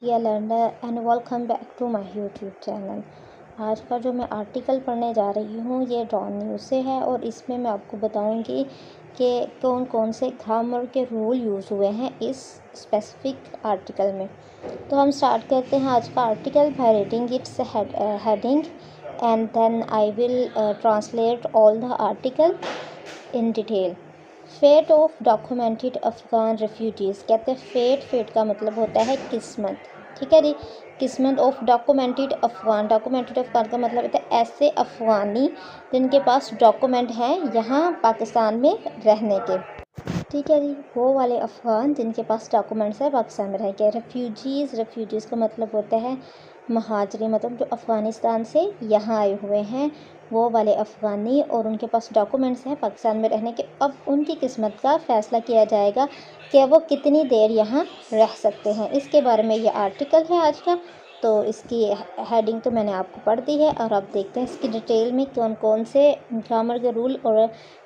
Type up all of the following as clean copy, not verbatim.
Dear learner and welcome back to my YouTube channel. आज का जो मैं आर्टिकल पढ़ने जा रही हूँ ये डॉन न्यूज़ से है और इसमें मैं आपको बताऊँगी कि कौन कौन से ग्रामर के रूल यूज़ हुए हैं इस स्पेसिफिक आर्टिकल में। तो हम स्टार्ट करते हैं आज का article by reading its heading and then I will translate all the article in detail. Fate of documented Afghan refugees कहते हैं फेट का मतलब होता है किस्मत। ठीक है जी, किस्मत ऑफ डॉक्यूमेंटेड अफ़गान का मतलब होता है ऐसे अफ़गानी जिनके पास डॉक्यूमेंट हैं यहाँ पाकिस्तान में रहने के। ठीक है जी, वो वाले अफ़गान जिनके पास डॉक्यूमेंट्स है पाकिस्तान में रह के। रेफ्यूजीज़ का मतलब होता है महाजरी, मतलब जो अफ़गानिस्तान से यहाँ आए हुए हैं वो वाले अफ़गानी और उनके पास डॉक्यूमेंट्स हैं पाकिस्तान में रहने के। अब उनकी किस्मत का फ़ैसला किया जाएगा कि वो कितनी देर यहाँ रह सकते हैं। इसके बारे में ये आर्टिकल है आज का। तो इसकी हेडिंग तो मैंने आपको पढ़ दी है और अब देखते हैं इसकी डिटेल में कौन कौन से ग्रामर के रूल और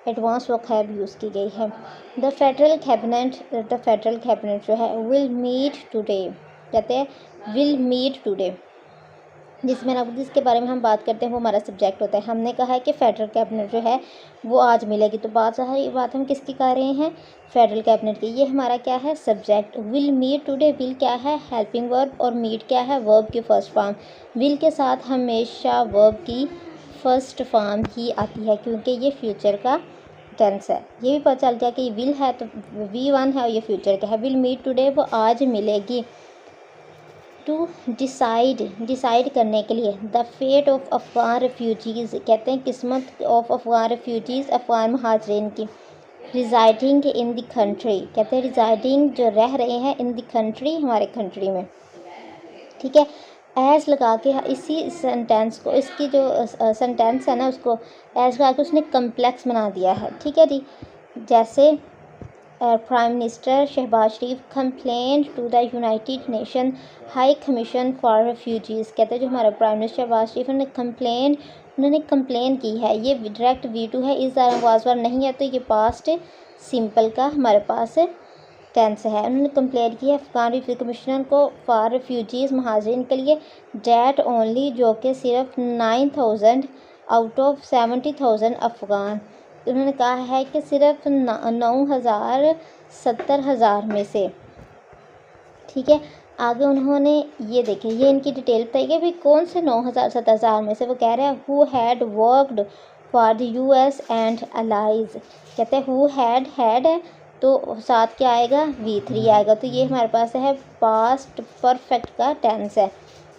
एडवांस वोकैब यूज़ की गई है। द फेडरल कैबिनेट जो है विल मीट टुडे, कहते हैं विल मीट टुडे, जिसके बारे में हम बात करते हैं वो हमारा सब्जेक्ट होता है। हमने कहा है कि फेडरल कैबिनेट जो है वो आज मिलेगी, तो सारी बात हम किसकी कर रहे हैं, फेडरल कैबिनेट की। ये हमारा क्या है subject. Will meet today, will क्या है हेल्पिंग वर्ब और मीट क्या है वर्ब की फर्स्ट फॉर्म। विल के साथ हमेशा वर्ब की फर्स्ट फॉर्म ही आती है क्योंकि ये फ्यूचर का टेंस है। ये भी पता चल गया कि विल है तो V1 है और ये फ्यूचर का है। विल मीट टुडे, वो आज मिलेगी। टू डिसाइड करने के लिए। The fate of Afghan refugees, कहते हैं किस्मत ऑफ अफ़गान रेफ्यूजीज़, अफ़गान महाजरीन की। रिज़ाइडिंग इन द कंट्री, कहते हैं रिज़ाइडिंग जो रह रहे हैं इन द कंट्री, हमारे कंट्री में। ठीक है, एज लगा के इसी सेंटेंस को, इसकी जो सेंटेंस है ना उसको एज लगा के उसने कम्प्लेक्स बना दिया है। ठीक है जी, जैसे prime minister Shahbaz Sharif complain to the United Nation High Commission for refugees, कहते हैं जो हमारा प्राइम मिनिस्टर शहबाज शरीफ उन्होंने कंप्लेन की है। ये डायरेक्ट V2 है, इस दौरान वाज वर्ब नहीं है तो ये पास्ट सिंपल का हमारे पास टेंस है। उन्होंने कंप्लेन की है अफ़गान रिफ्यूजी कमिश्नर को फॉर रेफ्यूजीज़, महाजरीन के लिए, डेट ओनली, जो कि सिर्फ 9,000 आउट ऑफ 70,000 अफ़गान, उन्होंने कहा है कि सिर्फ 9,000 70,000 में से। ठीक है, आगे उन्होंने ये देखें, ये इनकी डिटेल बताई गई भाई कौन से 9,000 70,000 में से। वो कह रहे हैं who had worked for the US and allies, कहते हैं हु हैड है तो साथ क्या आएगा V3 आएगा, तो ये हमारे पास है पास्ट परफेक्ट का टेंस है।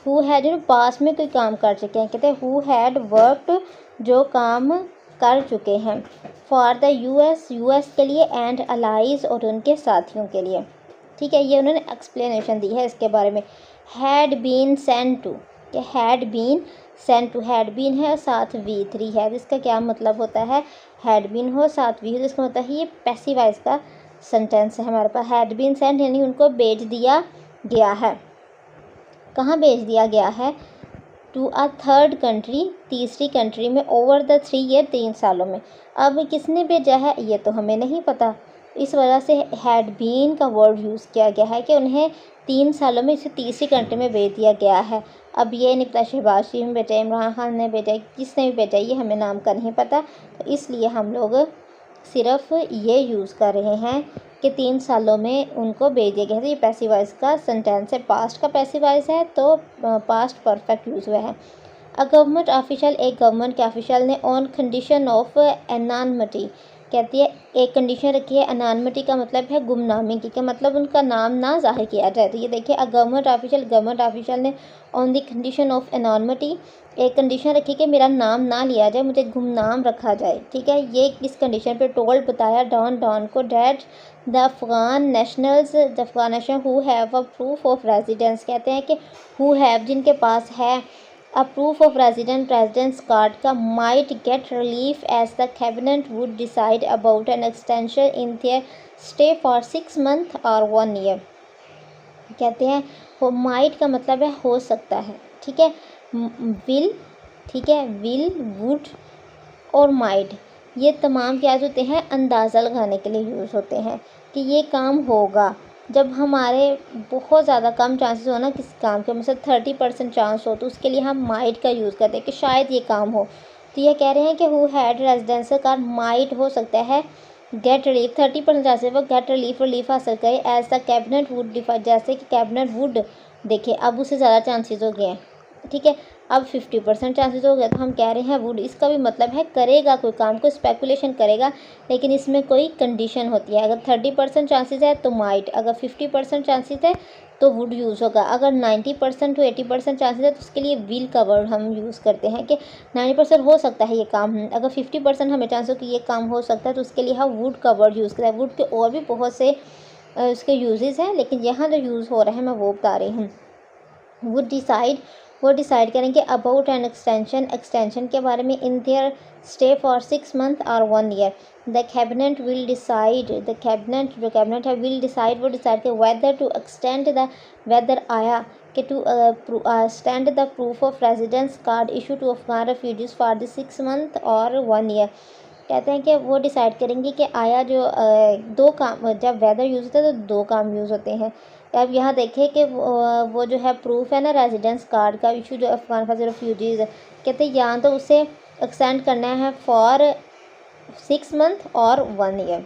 हु हैड पास्ट में कोई काम कर चुके हैं, कहते हैं हु हैड वर्कड जो काम कर चुके हैं, फॉर द US के लिए, एंड अलाइज और उनके साथियों के लिए। ठीक है, ये उन्होंने एक्सप्लेनेशन दी है इसके बारे में। हैड बीन सेंट टू, कि had been sent to, had been है और साथ V3 है, जिसका क्या मतलब होता है हैड बीन हो साथ V, जिसका मतलब है ये पैसिव वॉइस का सेंटेंस है हमारे पास। हैड बीन सेंट यानी उनको भेज दिया गया है। कहाँ भेज दिया गया है, टू अ थर्ड कंट्री, तीसरी कंट्री में, ओवर द 3 ईयर 3 सालों में। अब किसने भेजा है ये तो हमें नहीं पता, इस वजह से हैड बीन का वर्ड यूज़ किया गया है कि उन्हें 3 सालों में इसे तीसरी कंट्री में भेज दिया गया है। अब ये नहीं पता शहबाज शरीफ ने भेजा, इमरान खान ने भेजा, किसने भी भेजा ये हमें नाम का नहीं पता, तो इसलिए हम लोग सिर्फ ये यूज़ कर रहे हैं कि 3 सालों में उनको भेज दिया गया है। तो ये पैसिव वॉइस का सेंटेंस है, पास्ट का पैसिव वॉइस है तो पास्ट परफेक्ट यूज़ हुआ है। अ गवर्नमेंट ऑफिशियल, एक गवर्नमेंट के ऑफिशियल ने ऑन कंडीशन ऑफ एनानमिटी, कहती है एक कंडीशन रखी है। अनानमिटी का मतलब है गुमनामी की, मतलब उनका नाम ना जाहिर किया जाए। तो ये देखिए अ गवर्नमेंट ऑफिशियल ने ऑन द कंडीशन ऑफ एनानमिटी, एक कंडीशन रखी कि मेरा नाम ना लिया जाए, मुझे गुमनाम रखा जाए। ठीक है, ये किस कंडीशन पे टोल्ड बताया डॉन को, that the Afghan national who have a proof of residence, कहते हैं कि हु हैव जिनके पास है a proof of residence card का, might get relief as the cabinet would decide about an extension in their stay for 6 month और 1 year. कहते हैं वो माइट का मतलब है हो सकता है। ठीक है, विल, ठीक है, विल, वुड और माइट ये तमाम क्या होते हैं अंदाज़ा लगाने के लिए यूज़ होते हैं कि ये काम होगा। जब हमारे बहुत ज़्यादा कम चांसेस हो ना किसी काम के, मतलब 30% चांस हो, तो उसके लिए हम माइट का यूज़ करते हैं कि शायद ये काम हो। तो ये कह रहे हैं कि who had residential card might हो सकता है गेट रिलीफ, 30% चांसेस वो गेट रिलीफ हासिल करे एज द कैबिनेट वुड डिफाइड, जैसे कि कैबिनेट वुड, देखिए अब उससे ज़्यादा चांसेस हो गए हैं, ठीक है। अब 50% चांसेस हो गया, तो हम कह रहे हैं वुड, इसका भी मतलब है करेगा कोई काम को, स्पेकुलेशन करेगा, लेकिन इसमें कोई कंडीशन होती है। अगर 30% चांसेस है तो माइट, अगर 50% चांसेस है तो वुड यूज़ होगा, अगर 90% टू 80% चांसेस है तो उसके लिए विल का वर्ड हम यूज़ करते हैं कि 90% हो सकता है ये काम, अगर 50% हमें चांस हो कि ये काम हो सकता है तो उसके लिए हम वुड का वर्ड यूज़ करते हैं। वुड के और भी बहुत से उसके यूजेस हैं, लेकिन यहाँ जो यूज़ हो रहा है मैं वो बता रही हूँ। वुड डिसाइड, वो डिसाइड करेंगे अबाउट एन एक्सटेंशन, एक्सटेंशन के बारे में, in their stay for 6 month और 1 year. The cabinet will decide, the cabinet, जो कैबिनेट है विल डिसाइड, वो डिसाइड के whether to extend the, whether आया कि to stand the proof of residence card issue to Afghan refugees for the 6 month और 1 year. कहते हैं कि वो डिसाइड करेंगे कि आया जो दो काम, जब वेदर यूज़ होता है तो दो काम यूज़ होते हैं। अब यहाँ देखें कि वो जो है प्रूफ है ना रेजिडेंस कार्ड का इशू जो अफगान फॉर रेफ्यूजीज़, कहते हैं या तो उसे एक्सटेंड करना है फॉर 6 मंथ और 1 ईयर।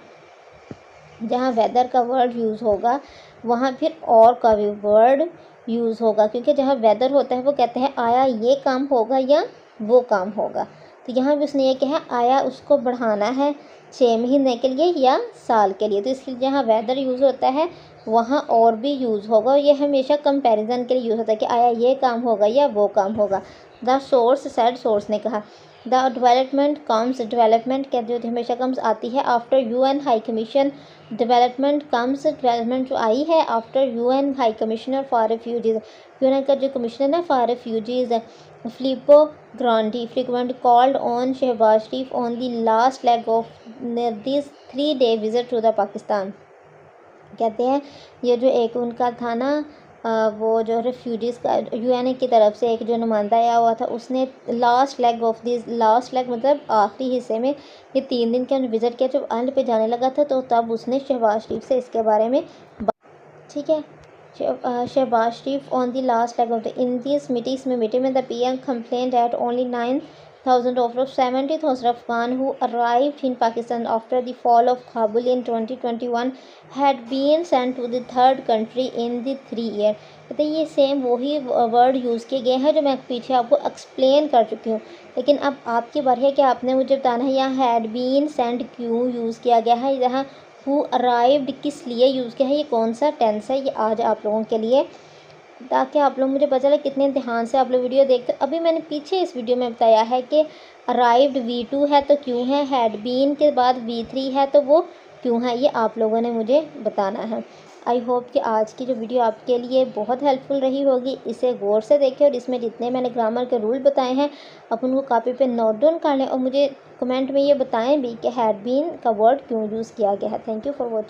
जहाँ वेदर का वर्ड यूज़ होगा वहाँ फिर और का भी वर्ड यूज़ होगा, क्योंकि जहाँ वेदर होता है वो कहते हैं आया ये काम होगा या वो काम होगा। तो यहाँ भी उसने ये कहा आया उसको बढ़ाना है 6 महीने के लिए या साल के लिए, तो इसके लिए जहाँ वेदर यूज़ होता है वहाँ और भी यूज़ होगा, और ये हमेशा कंपैरिजन के लिए यूज़ होता है कि आया ये काम होगा या वो काम होगा। द सोर्स सेड, सोर्स ने कहा द डेवलपमेंट कम्स, डेवलपमेंट कहते जो हमेशा कम्स आती है after UN high commission, development comes, development जो आई है after UN high commissioner for refugees, UN का जो कमिश्नर है for refugees Filippo Grandi frequent called on Shehbaz Sharif on the last leg of this 3-day visit to the Pakistan. कहते हैं ये जो एक उनका था ना वो जो रेफ्यूजीज़ का यूएन की तरफ से एक जो नुमाइंदा आया हुआ था, उसने last leg of this, last leg मतलब आखिरी हिस्से में ये 3 दिन के विज़िट किया, जब एंड पे जाने लगा था तो तब उसने शहबाज शरीफ से इसके बारे में ठीक है। Shehbaz Sharif on the last leg of the in this meeting में the PM complaint that only 9,000 of 70,000 Afghan who arrived in Pakistan after the fall of Kabul in 2021 had been sent to the third country in the 3 year। कहते ये same वही word use किए गए हैं जो मैं पीछे आपको एक्सप्लेन कर चुकी हूँ, लेकिन अब आपकी बारी है कि आपने मुझे बताना है यहाँ हैड बीन सेंट क्यों यूज़ किया गया है, यहाँ हु अराइव्ड किस लिए यूज़ किया है, ये कौन सा टेंस है, ये आज आप लोगों के लिए, ताकि आप लोग मुझे पता चले कितने ध्यान से आप लोग वीडियो देखते। अभी मैंने पीछे इस वीडियो में बताया है कि अराइव्ड V2 है तो क्यों है, हैड बीन के बाद V3 है तो वो क्यों है, ये आप लोगों ने मुझे बताना है। आई होप कि आज की जो वीडियो आपके लिए बहुत हेल्पफुल रही होगी, इसे गौर से देखें और इसमें जितने मैंने ग्रामर के रूल बताए हैं आप उनको कॉपी पे नोट डाउन कर लें और मुझे कमेंट में ये बताएं भी कि हैड बीन का वर्ड क्यों यूज़ किया गया है। Thank you for watching.